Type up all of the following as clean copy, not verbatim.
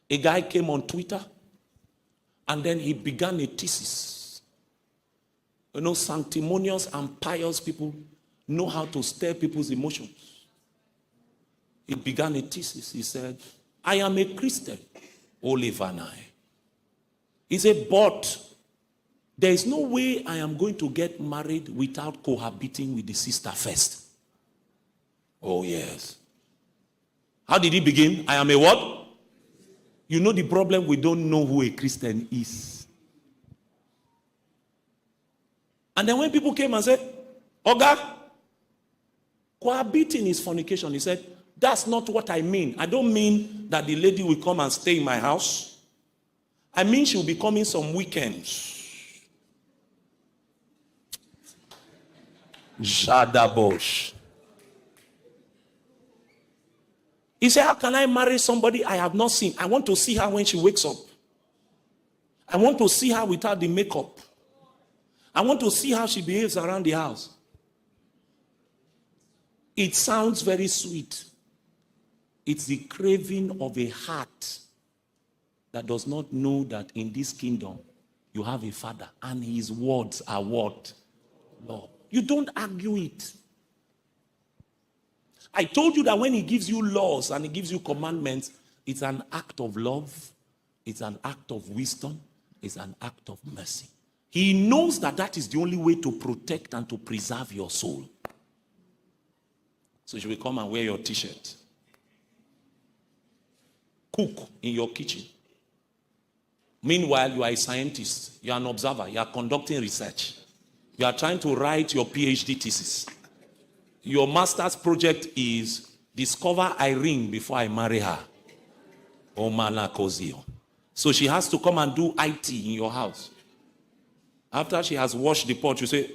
A guy came on Twitter and then he began a thesis. You know, sanctimonious and pious people know how to stir people's emotions. He began a thesis. He said, I am a Christian, Olivanai. He said, but there is no way I am going to get married without cohabiting with the sister first. Oh, yes. How did he begin? I am a what? You know the problem, we don't know who a Christian is. And then when people came and said, Oga, cohabiting is fornication. He said, that's not what I mean. I don't mean that the lady will come and stay in my house. I mean she will be coming some weekends. Jadabosh. He said, how can I marry somebody I have not seen? I want to see her when she wakes up. I want to see her without the makeup. I want to see how she behaves around the house. It sounds very sweet. It's the craving of a heart that does not know that in this kingdom you have a father and his words are what? Lord. You don't argue it. I told you that when he gives you laws and he gives you commandments, it's an act of love, it's an act of wisdom, it's an act of mercy. He knows that that is the only way to protect and to preserve your soul. So you will come and wear your t-shirt. Cook in your kitchen. Meanwhile, you are a scientist, you are an observer, you are conducting research. You are trying to write your PhD thesis. Your master's project is discover Irene before I marry her. So she has to come and do IT in your house. After she has washed the pot, you say,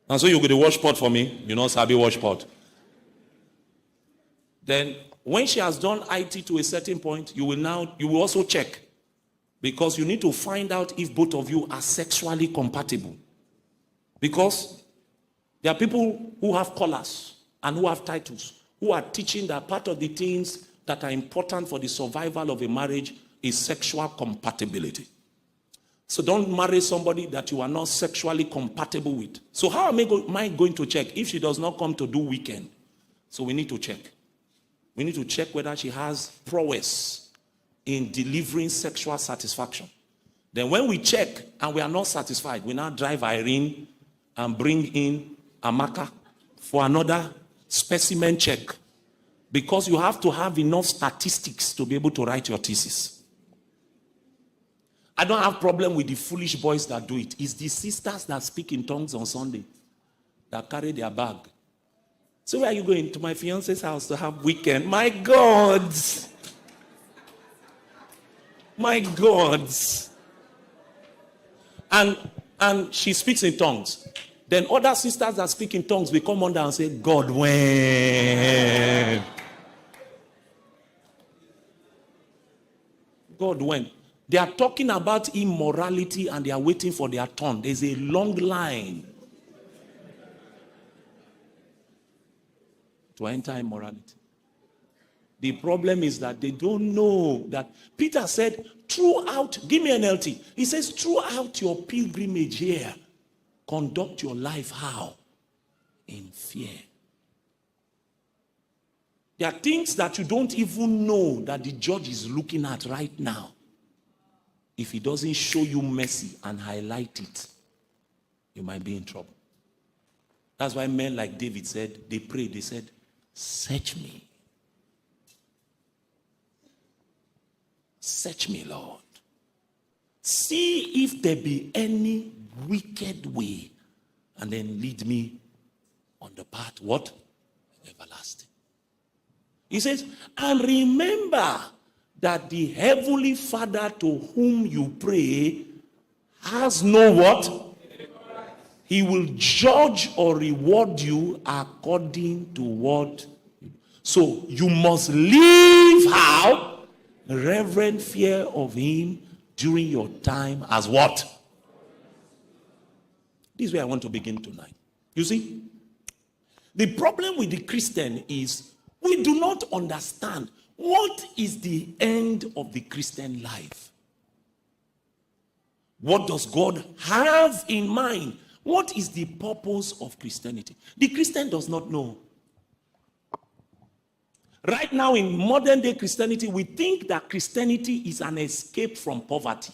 and so you go to wash pot for me. You know, Sabi wash pot. Then when she has done IT to a certain point, you will also check. Because you need to find out if both of you are sexually compatible. Because there are people who have collars and who have titles, who are teaching that part of the things that are important for the survival of a marriage is sexual compatibility. So don't marry somebody that you are not sexually compatible with. So how am I going to check if she does not come to do weekend? So we need to check. We need to check whether she has prowess in delivering sexual satisfaction. Then when we check and we are not satisfied, we now drive Irene and bring in Amaka for another specimen check. Because you have to have enough statistics to be able to write your thesis. I don't have problem with the foolish boys that do it. It's the sisters that speak in tongues on Sunday that carry their bag. So where are you going? To my fiance's house to have weekend? My God! My God. And she speaks in tongues. Then other sisters that speak in tongues will come under and say, God, when? God, when? They are talking about immorality and they are waiting for their turn. There's a long line to enter immorality. The problem is that they don't know that Peter said, throughout, give me NLT. He says, throughout your pilgrimage here, conduct your life how? In fear. There are things that you don't even know that the judge is looking at right now. If he doesn't show you mercy and highlight it, you might be in trouble. That's why men like David said, they prayed, they said, search me. Search me, Lord. See if there be any wicked way, and then lead me on the path, what? Everlasting. He says, and remember that the heavenly Father to whom you pray has no what? He will judge or reward you according to what? So you must live how? Reverent fear of him during your time as what? This is where I want to begin tonight. You see, the problem with the Christian is we do not understand What is the end of the Christian life? What does God have in mind? What is the purpose of Christianity? The Christian does not know. Right now in modern day Christianity, we think that Christianity is an escape from poverty.